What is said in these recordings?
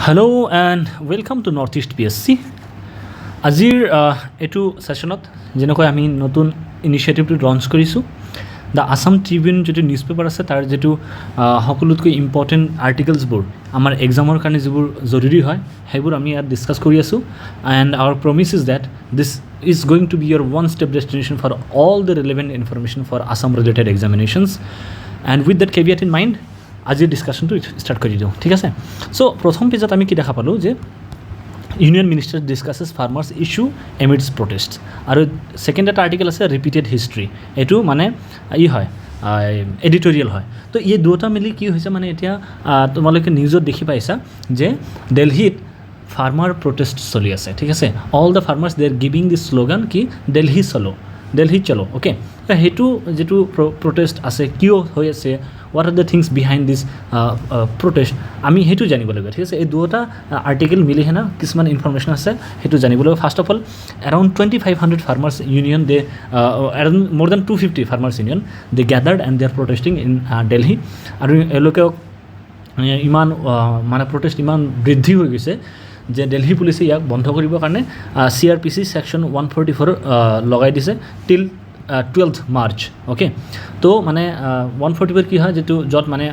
Hello and welcome to Northeast PSC. আজিৰ এটো সেশনত যেনেকৈ আমি নতুন ইনিশিয়েটিভটো লঞ্চ কৰিছো দ্য আসাম ট্ৰিবিউন যেটো নিউজ পেপাৰ আছে তাৰ যেটো সকলোতকৈ ইম্পৰ্টেন্ট আৰ্টিকলছবোৰ আমাৰ এক্সামৰ কাৰণে যিবোৰ জৰুৰী হয় সেইবোৰ আমি ইয়াত ডিসকাস কৰি আছো and our promise is that this is going to be your one step destination for all the relevant information for Assam related examinations, and with that caveat in mind আজিৰ ডিসকাশনটো স্টাৰ্ট কৰি দিওঁ ঠিক আছে। So প্ৰথম পেজত আমি কি দেখা পালো যে union minister discusses farmers issue amids protest, আৰু সেকেন্ড এটা আৰ্টিকেল আছে ৰিপিটেড হিষ্ট্ৰী, এইটো মানে হয় এডিটৰিয়েল হয়। তো এই দুটা মিলি কি হৈছে মানে এতিয়া তোমালোকে নিউজত দেখি পাইছা যে দিল্লীত ফাৰ্মাৰ প্ৰটেষ্ট চলি আছে ঠিক আছে। All the farmers they are giving this slogan কি দিল্লী চলো দিল্লী চলো ওকে। সেইটো যেটো প্ৰটেষ্ট আছে কিয় হৈ আছে, what are the things behind this protest আমি হেতু জানিব লাগিব ঠিক আছে। এই দুটা আৰ্টিকেল মিলি হেনা কিছুমান ইনফৰমেশ্যন আছে হেতু জানিব লাগিব। First of all around 2500 farmers union they around more than 250 farmers union they gathered and they are protesting in Delhi, আৰু এলোকে ইমান মানে প্ৰটেষ্ট ইমান বৃদ্ধি হৈ গৈছে যে দিল্লী পুলিচে ইয়াক বন্ধ কৰিবৰ কাৰণে CRPC সেকশন 144 লগাই দিছে টিল 12th March ওকে। তো মানে 144 কি হয় যেটো যত মানে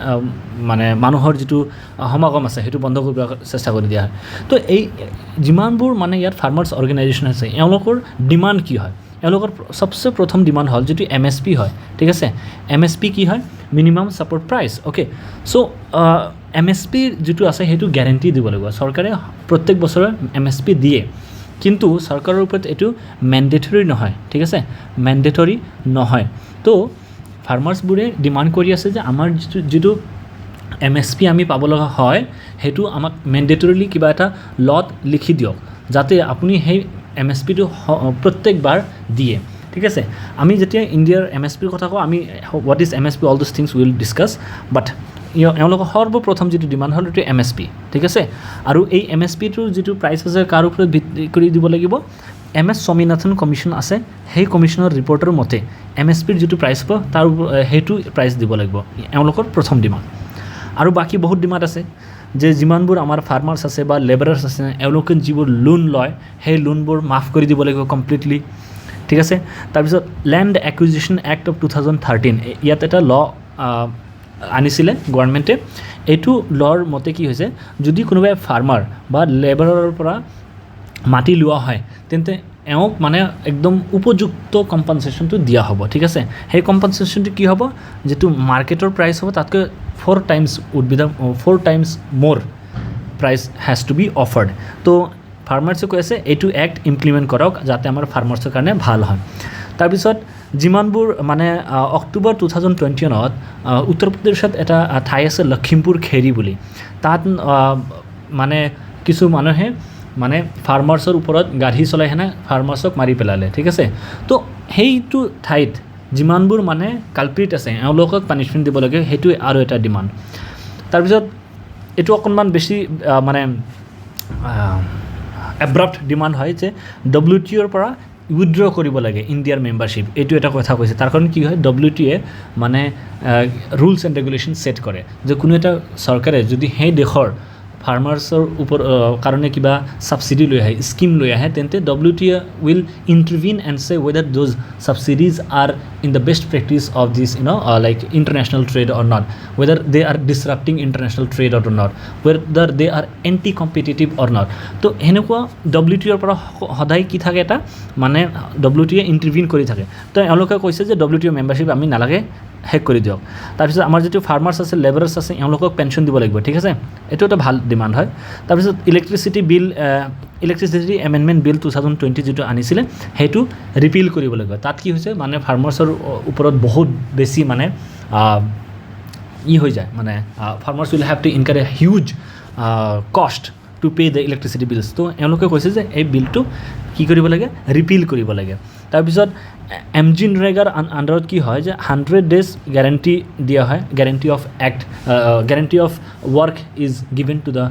মানে মানুহৰ যেটো সমাগম আছে হেতু বন্ধ কৰিব চেষ্টা কৰি দিয়া হয়। তো এই যিমানবোৰ মানে ইয়াত ফাৰ্মাৰ্স অৰ্গানাইজেশ্যন আছে এওঁলোকৰ ডিমান্ড কি হয়, এওঁলোকৰ সবচে প্ৰথম ডিমান্ড হ'ল যেটো MSP হয় ঠিক আছে। MSP কি হয় minimum support price okay. So MSP যেটো আছে হেতু গ্যাৰান্টি দিব লাগিব, চৰকাৰে প্ৰত্যেক বছৰে MSP দিয়ে কিন্তু চৰকাৰৰ ওপৰত এটো ম্যান্ডেটৰি নহয় ঠিক আছে, ম্যান্ডেটৰি নহয়। তো ফাৰ্মাৰ্সবোৰে ডিমান্ড কৰি আছে যে আমাৰ যেটো MSP আমি পাব লগা হয় হেতু আমাক ম্যান্ডেটৰিলি কিবা এটা লট লিখি দিয়ক যাতে আপুনি সেই MSPটো প্ৰত্যেকবাৰ দিয়ে ঠিক আছে। আমি যেতিয়া ইণ্ডিয়াৰ MSPৰ কথা কওঁ আমি what is MSP all this things will discuss, but এওঁলোকৰ সৰ্বপ্ৰথম যেটো ডিমান্ড হ'ল এইটো MSP ঠিক আছে। আৰু এই MSPটোৰ যেটো প্ৰাইচ আছে কাৰ ওপৰত ভিত্তি কৰি দিব লাগিব, MS স্বামীনাথন কমিশ্যন আছে সেই কমিশ্যনৰ ৰিপৰ্টৰ মতে MSPৰ যেটো প্ৰাইচ হ'ব তাৰ হেতু প্ৰাইচ দিব লাগিব, এওঁলোকৰ প্ৰথম ডিমান্ড। আৰু বাকি বহুত ডিমান্ড আছে যে যিমানবোৰ আমাৰ ফাৰ্মাৰ্স আছে বা লেবাৰাৰ্স আছে এওঁলোকে যিবোৰ লোন লয় সেই লোনবোৰ মাফ কৰি দিব লাগিব কমপ্লিটলি ঠিক আছে। তাৰপিছত ল্যান্ড একুইজিশ্যন এক্ট অফ 2013 ইয়াত এটা ল আনিছিলে গভৰ্ণমেণ্টে। এইটো লৰ মতে কি হৈছে যদি কোনোবাই ফাৰ্মাৰ বা লেবাৰৰ পৰা মাটি লোৱা হয় তেন্তে এওঁক মানে একদম উপযুক্ত কম্পনসেশ্যনটো দিয়া হ'ব ঠিক আছে। সেই কম্পনসেশ্যনটো কি হ'ব যেটো মাৰ্কেটৰ প্ৰাইচ হ'ব তাতকৈ 4 টাইমছ মোৰ price has to B offered. তো ফাৰ্মাৰ্সে কৈ আছে এইটো এক্ট ইমপ্লিমেণ্ট কৰক যাতে আমাৰ ফাৰ্মাৰ্সৰ কাৰণে ভাল হয়। তাৰপিছত যিমানবোৰ মানে অক্টোবৰ 2021ত উত্তৰ প্ৰদেশত এটা ঠাই আছে লখিমপুৰ খেৰি বুলি, তাত মানে কিছু মানুহে মানে ফাৰ্মাৰ্সৰ ওপৰত গাড়ী চলাই হেনে ফাৰ্মাৰ্সক মাৰি পেলালে ঠিক আছে। তো সেইটো ঠাইত যিমানবোৰ মানে কালপ্ৰিট আছে এওঁলোকক পানিশমেণ্ট দিব লাগে, সেইটো আৰু এটা ডিমান্ড। তাৰপিছত এইটো অকণমান বেছি মানে এব্ৰাপ্ট ডিমান্ড হয় যে WTOৰ পৰা উইথড্ৰ কৰিব লাগে ইণ্ডিয়াৰ মেম্বাৰশ্বিপ, এইটো এটা কথা কৈছে। তাৰ কাৰণ কি হয় WTOয়ে মানে ৰুলছ এণ্ড ৰেগুলেশ্যন ছেট কৰে যে কোনো এটা চৰকাৰে যদি সেই দেশৰ ফাৰ্মাৰ্সৰ ওপৰ কাৰণে কিবা সাবসিডি লৈ আহে স্কিম লৈ আহে তেন্তে WTO will intervene and say whether those subsidies are in the best practice of this like international trade or not, whether they are disrupting international trade or not, whether they are anti competitive or not. তো সেনেকুৱা WTOৰ পৰা সদায় কি থাকে এটা মানে WTO ইণ্টাৰভিন কৰি থাকে। তো এওঁলোকে কৈছে যে WTO মেম্বাৰশ্বিপ আমি নালাগে হেক কৰি দিয়ক। তাৰপিছত আমাৰ যেটো ফাৰ্মাৰ্স আছে লেবাৰাৰ্স আছে এওঁলোকক পেনশ্যন দিব লাগিব ঠিক আছে, এইটো এটা ভাল ডিমান্ড হয়। তাৰপিছত ইলেক্ট্ৰিচিটি এমেণ্ডমেণ্ট বিল 2020 যেটো আনিছিলে সেইটো ৰিপিল কৰিব লাগিব। তাত কি হৈছে মানে ফাৰ্মাৰ্সৰ ওপৰত বহুত বেছি মানে হৈ যায় মানে farmers will have to incur a huge cost to pay the electricity bills. তো এওঁলোকে কৈছে যে এই বিলটো কি কৰিব লাগে ৰিপিল কৰিব লাগে। তাৰপিছত MGNREGAৰ আণ্ডাৰত কি হয় যে 100 days গ্যাৰান্টি দিয়া হয়, guarantee of work is given to the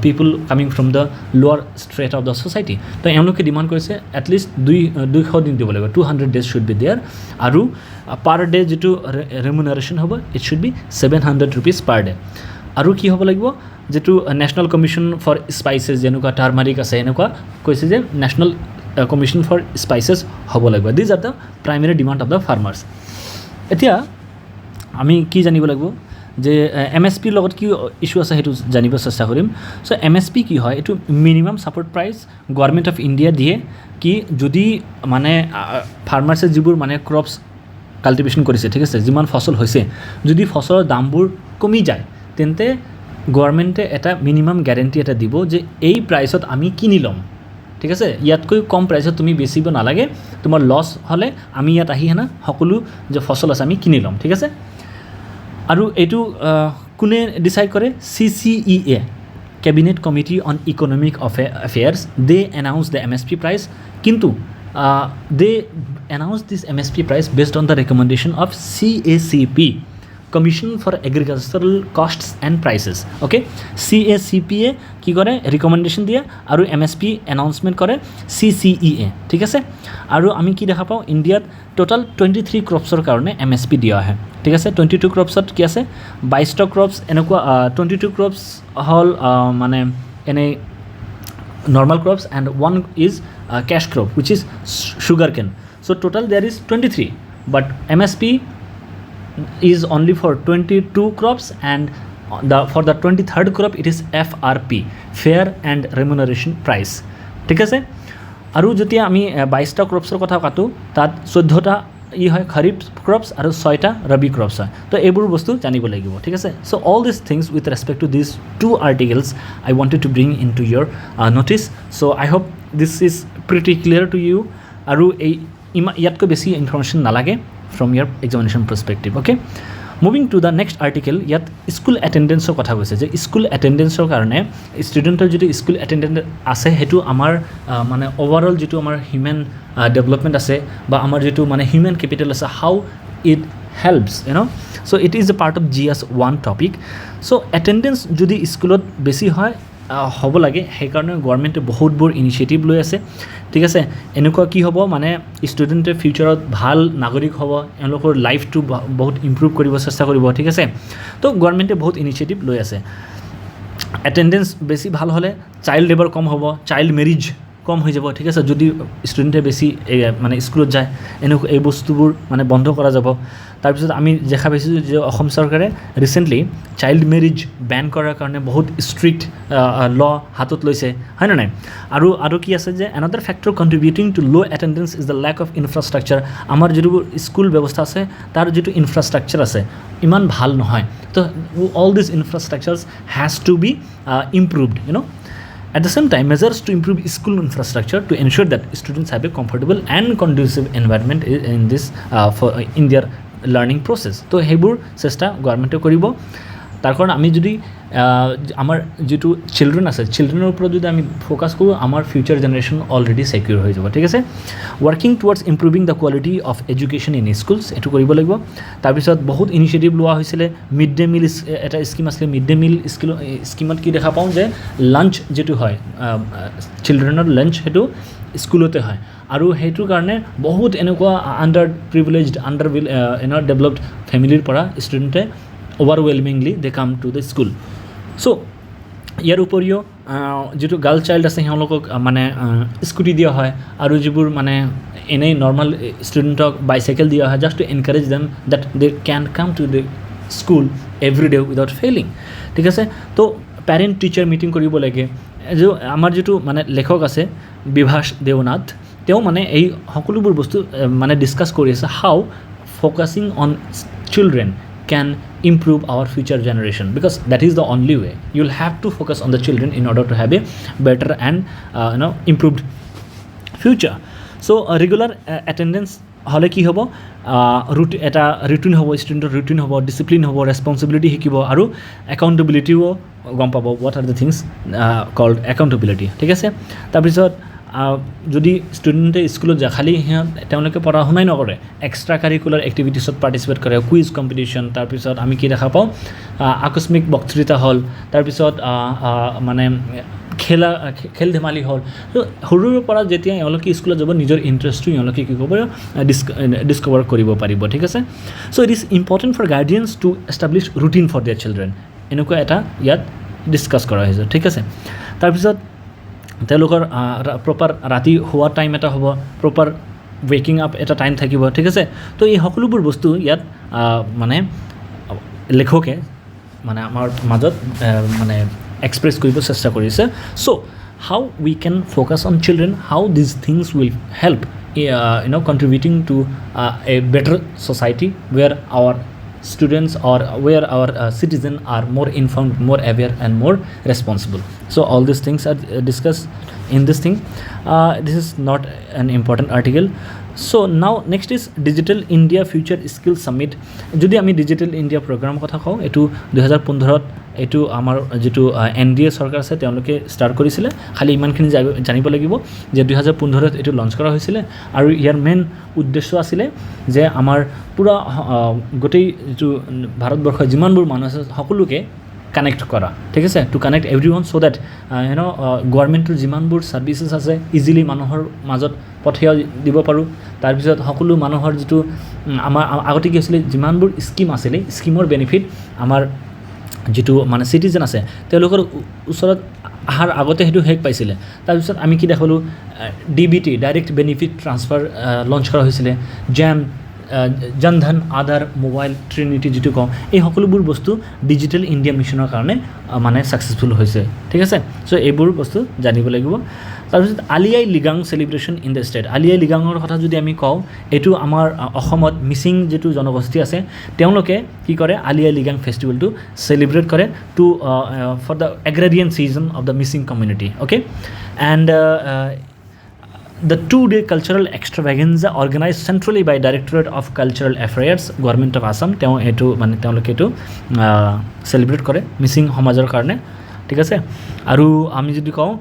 people coming from the লোৱাৰ ষ্ট্ৰেট অফ দ্য ছ'চাইটি। তো এওঁলোকে ডিমাণ্ড কৰিছে এটলিষ্ট 200 দিন দিব লাগিব, 200 days শুড বি দেয়াৰ, আৰু পাৰ ডে যেটো ৰেমুনাৰেশ্যন হ'ব it should be 700 rupees per day. আৰু কি হ'ব লাগিব যেটো নেশ্যনেল কমিশ্যন ফৰ স্পাইচেছ যেনেকুৱা টাৰ্মাৰিক আছে এনেকুৱা কৈছে যে নেশ্যনেল কমিশ্যন ফৰ স্পাইচেছ হ'ব লাগিব these are the primary demand of the farmers এতিয়া আমি কি জানিব লাগিব যে MSPৰ লগত কি ইস্যু আছে সেইটো জানিব চেষ্টা কৰিম সো MSP কি হয় এটো minimum support price government of India দিয়ে কি যদি মানে ফাৰ্মাৰ্ছে যিবোৰ মানে ক্ৰপছ কাল্টিভেশ্যন কৰিছে ঠিক আছে যিমান ফসল হৈছে যদি ফসলৰ দামবোৰ কমি যায় তেন্তে গভৰ্নমেন্টে এটা মিনিমাম গ্যাৰান্টি এটা দিব যে এই প্ৰাইচত আমি কিনি লম ঠিক আছে ইয়াতকৈ কম প্ৰাইচত তুমি বেচিব নালাগে তোমাৰ লছ হলে আমি ইয়াত আহি হেনা সকলো যে ফসল আছে আমি কিনি লম ঠিক আছে আৰু এটো কোনে ডিসাইড কৰে CCEA Cabinet Committee on Economic Affairs they announced the MSP price কিন্তু they announced this MSP price based on the recommendation of CACP Commission for Agricultural Costs and Prices okay CACPA কি কৰে recommendation দিয়ে আৰু MSP announcement কৰে CCEA ঠিক আছে আৰু আমি কি দেখা পাও ইন্ডিয়াত টোটাল 23 ক্ৰপছৰ কাৰণে MSP দিয়া হয় ঠিক আছে 22 ক্ৰপছত কি আছে 22 টা ক্ৰপছ এনেকুৱা 22 ক্ৰপছ হল মানে এনে normal crops and one is cash crop which is sugarcane so total there is 23 but MSP is only for 22 crops and for the 23rd crop it is FRP fair and remuneration price ঠিক আছে আৰু যদি আমি 22 টা ক্ৰপছৰ কথা কাটো তাত 14 টা ই হয় খাৰিফ ক্ৰপছ আৰু 6 টা ৰবি ক্ৰপছ হয় তো এইবোৰ বস্তু জানিব লাগিব ঠিক আছে so all this things with respect to this two articles I wanted to bring into your notice so I hope this is pretty clear to you আৰু এই ইয়াতকৈ বেছি ইনফৰমেশন নালাগে from your examination perspective okay moving to the next article yat school attendance or kotha hoise je school attendance or karone student jodi school attendance ase hetu amar mane overall jitu amar human development ase ba amar jitu mane human capital ase how it helps you know so it is a part of GS1 topic so attendance jodi schoolot besi hoy হ'ব লাগে সেই কাৰণে গভৰ্নমেন্টে বহুত বৰ initiative লৈ আছে ঠিক আছে এনেকুৱা কি হ'ব মানে ষ্টুডেন্টে ফিউচাৰত ভাল নাগৰিক হ'ব এলোকৰ লাইফটো বহুত ইমপ্ৰুভ কৰিব চেষ্টা কৰিব ঠিক আছে তো গভৰ্নমেন্টে বহুত ইনিশিয়েটিভ লৈ আছে অ্যাটেন্ডেন্স বেছি ভাল হলে চাইল্ড লেবাৰ কম হ'ব চাইল্ড ম্যাৰেজ কম হৈ যাব ঠিক আছে যদি ষ্টুডেন্টে বেছি মানে স্কুলত যায় এনেকুৱা এই বস্তুবোৰ মানে বন্ধ কৰা যাব তাৰ পিছত আমি দেখা পাইছো যে অসম চৰকাৰে ৰিসেন্টলি চাইল্ড ম্যাৰেজ ব্যান কৰাৰ কাৰণে বহুত ষ্ট্ৰিক্ট ল হাতত লৈছে হয় না নাই আৰু কি আছে যে another factor contributing to low attendance is the lack of infrastructure আমাৰ যেটো স্কুল ব্যৱস্থা আছে তাৰ যেটো ইনফ্ৰাষ্ট্ৰাকচাৰ আছে ইমান ভাল নহয় তো all these infrastructures has to be improved you know at the same time measures to improve school infrastructure to ensure that students have a comfortable and conducive environment in this for in their learning process to hebur chesta government koribo tar karon ami jodi amar jitu children ase children upor jodi ami focus koru amar future generation already secure hoy jabo thik ase working towards improving the quality of education in schools etu koribo lagibo tar bisot bahut initiative loa hoisile mid day meal eta scheme asle mid day meal scheme ki dekha paun je lunch jitu hoy childrenor lunch hetu স্কুলতে হয় আৰু হেইটোৰ কাৰণে বহুত এনেকুৱা under privileged under developed ফ্যামিলিৰ পৰা ষ্টুডেন্টে overwhelmingly they come to the school so ইয়াৰ উপৰিও যেটো গাৰ্ল চাইল্ড আছে হেওঁলোকক মানে স্কুটি দিয়া হয় আৰু যিবোৰ মানে এনেই নৰ্মাল ষ্টুডেন্টক বাইসাইকেল দিয়া হয় just to encourage them that they can come to the school every day without failing ঠিক আছে তো প্যাৰেণ্ট টিচাৰ মিটিং কৰিব লাগে যে আমাৰ যেটো মানে লেখক আছে বিভাস দেৱনাথ তেও মানে এই সকলোবোৰ বস্তু মানে ডিসকাস কৰি আছে how focusing on children can improve our future generation because that is the only way you'll have to focus on the children in order to have a better and improved future so regular attendance hole ki hobo routine eta routine hobo student routine hobo discipline hobo responsibility hikibo aru accountability o gom pabo what are the things called accountability thik ase tar bisot যদি ষ্টুডেণ্টে স্কুলত যায় খালি তেওঁলোকে পঢ়া শুনাই নকৰে extra curricular এক্টিভিটিছত participate কৰে quiz competition তাৰপিছত আমি কি দেখা পাওঁ আকস্মিক বক্তৃতা হ'ল তাৰপিছত মানে খেল ধেমালি হ'ল তো সৰুৰ পৰা যেতিয়া এওঁলোকে স্কুলত যাব নিজৰ ইণ্টাৰেষ্টটো এওঁলোকে কি কৰিব ডিস্কভাৰ কৰিব পাৰিব ঠিক আছে so' it is important for guardians to establish routine for their children এনেকুৱা এটা ইয়াত ডিছকাছ কৰা হৈছে ঠিক আছে তাৰপিছত তেওঁলোকৰ প্ৰপাৰ ৰাতি হোৱা টাইম এটা হ'ব প্ৰপাৰ ৱেকিং আপ এটা টাইম থাকিব ঠিক আছে তো এই সকলোবোৰ বস্তু ইয়াত মানে লেখকে মানে আমাৰ মাজত মানে এক্সপ্ৰেছ কৰিব চেষ্টা কৰিছে চ' how we can focus on children, how these things will help contributing to a better society where our students or where our citizens are more informed, more aware and more responsible. So all these things are discussed in this thing. This is not an important article. So now next is Digital India Future Skill Summit. যদি আমি digital India programme কথা কওঁ এইটো 2015ত এইটো আমাৰ যেটো NDA চৰকাৰ আছে তেওঁলোকে ষ্টাৰ্ট কৰিছিলে খালি ইমানখিনি জানিব লাগিব যে 2015ত এইটো লঞ্চ কৰা হৈছিল আৰু ইয়াৰ মেইন উদ্দেশ্য আছিল যে আমাৰ পুৰা গোটেই যেটো ভাৰতবৰ্ষৰ যিমানবোৰ মানুহ আছে সকলোকে কানেক্ট কৰা ঠিক আছে to connect everyone so that গভৰ্ণমেণ্টৰ যিমানবোৰ সাৰ্ভিসেস আছে ইজিলি মানুহৰ মাজত পঠিয়াই দিব পাৰো তাৰ পিছত সকলো মানুহৰ যেটো আমাৰ আগতে কি আছিল যিমানবোৰ স্কিম আছিল স্কিমৰ বেনিফিট আমাৰ যেটো মানে সিটিজেন আছে তেওঁলোকৰ ওচৰত আহাৰ আগতে হেতু হেক পাইছিলে তাৰ পিছত আমি কি দেখালো DBT direct benefit transfer launch কৰা হৈছিল জেম জনধন আধাৰ মোবাইল ট্ৰিনিটি যেটো কওঁ এই সকলোবোৰ বস্তু ডিজিটেল ইণ্ডিয়া মিছনৰ কাৰণে মানে সাকসেসফুল হৈছে ঠিক আছে সো এইবোৰ বস্তু জানিব লাগিব তাৰপিছত আলিয়াই লিগাং সেলিব্ৰেশন ইন দ্য ষ্টেট আলিয়াই লিগাঙৰ কথা যদি আমি কওঁ এটো আমাৰ অসমত মিসিং যেটো জনগোষ্ঠী আছে তেওঁলোকে কি কৰে আলিয়াই লিগাং ফেষ্টিভেলটো সেলিব্ৰেট কৰে টু ফৰ দ্য এগ্ৰাৰিয়ান সিজন of the missing community okay and the 2-day cultural extravaganza organized centrally by Directorate of Cultural Affairs Government of Assam তেওঁ এটো মানে তেওঁলোকে এটো সেলিব্রেট কৰে মিসিং সমাজৰ কাৰণে ঠিক আছে আৰু আমি যদি কওঁ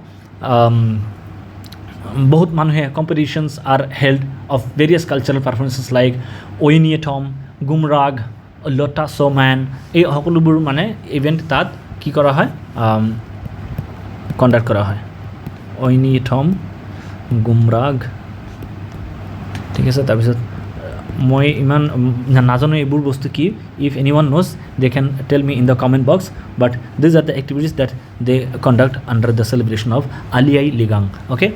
বহুত মানুহে competitions are held of various cultural performances like Oiniatom Gumrag Lota Soman এই সকলোবোৰ মানে ইভেন্ট তাত কি কৰা হয় কন্ডাক্ট কৰা হয় Oiniatom গুমৰাগ ঠিক আছে তাৰপিছত মই ইমান নাজানো এইবোৰ বস্তু কি if anyone knows they can tell me in the comment box but these are the activities that they conduct under the celebration of Aliyai Ligang okay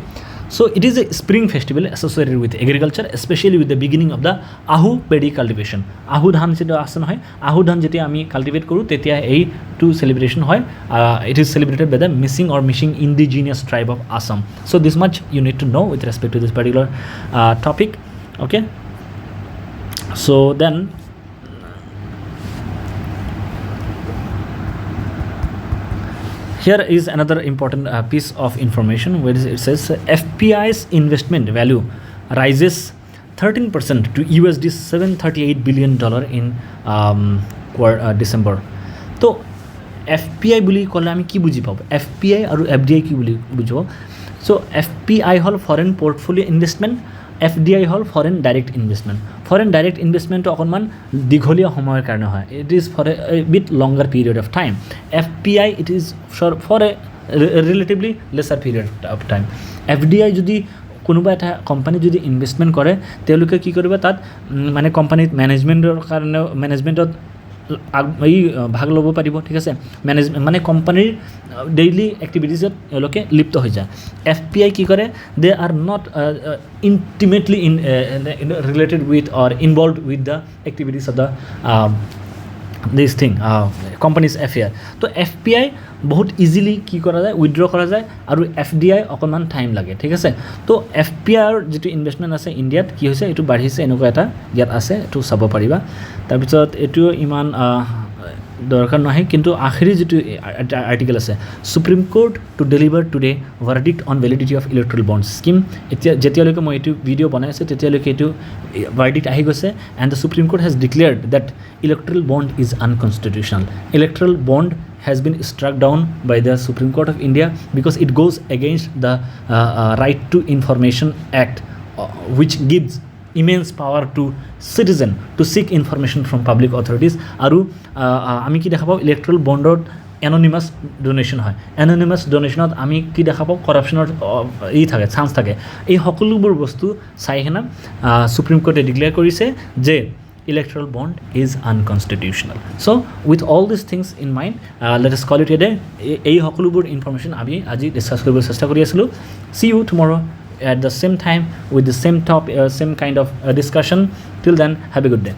so it is a spring festival associated with agriculture especially with the beginning of the ahu paddy cultivation ahu dhan যেটা আছে নহয় ahu dhan যেতিয়া আমি cultivate কৰো তেতিয়া এই two celebration হয় it is celebrated by the missing or missing indigenous tribe of Assam so this much you need to know with respect to this particular topic okay so then here is another important piece of information where it says FPI's investment value rises 13% to USD $738 billion in December. So FPI বুলি ক'লে আমি কি বুজি পাব FPI আৰু FDI কি বুলি বুজিব so FPI হল foreign portfolio investment FDI হল foreign direct investment foreign direct investment অকমান দীঘলীয়া সময়ৰ কাৰণে হয় it is for a bit longer period of time FPI it is for a relatively lesser period of time FDI যদি কোনোবা এটা company যদি investment কৰে তেওঁলোকে কি কৰিব তাত মানে কোম্পানীত ম্যানেজমেন্টৰ কাৰণে ম্যানেজমেন্টত এই ভাগ ল'ব পাৰিব ঠিক আছে ম্যানেজমেন্ট মানে কোম্পানীৰ ডেইলি এক্টিভিটিজত এলোকে লিপ্ত হৈ যায় FPI কি কৰে they are not intimately related with or involved with the activities of the this thing company's affair তো FPI বহুত ইজিলি কি কৰা যায় উইথড্ৰ কৰা যায় আৰু FDI অকমান টাইম লাগে ঠিক আছে তো FPI ৰ যেটো ইনভেষ্টমেন্ট আছে ইন্ডিয়াত কি হৈছে এটো বাঢ়িছে এনেকুৱা এটা ইয়াত আছে এটো চাব পাৰিবা তাৰ পিছত এটো ইমান দৰকাৰ নহয় কিন্তু আখৰি যেটো আৰ্টিকেল আছে supreme court to deliver today verdict on validity of electoral bond scheme এতিয়া যেতিয়ালৈকে মই এটো ভিডিও বনাইছে তেতিয়ালৈকে এটো ভাৰ্ডিক্ট আহি গৈছে and the supreme court has declared that electoral bond is unconstitutional electoral bond has been struck down by the Supreme Court of India because it goes against the Right to Information Act which gives immense power to citizen to seek information from public authorities aru ami ki dekha pao electoral bondot anonymous donation hoy anonymous donationot ami ki dekha pao corruptionor ei thake chance thake ei hokolubur bostu sai hena Supreme Court declare korise je electoral bond is unconstitutional. So with all these things in mind, let us call it a day. এই সকলোবোৰ information আমি আজি discuss কৰিবলৈ চেষ্টা কৰি আছিলোঁ. See you tomorrow at the same time with the same kind of discussion. Till then, have a good day.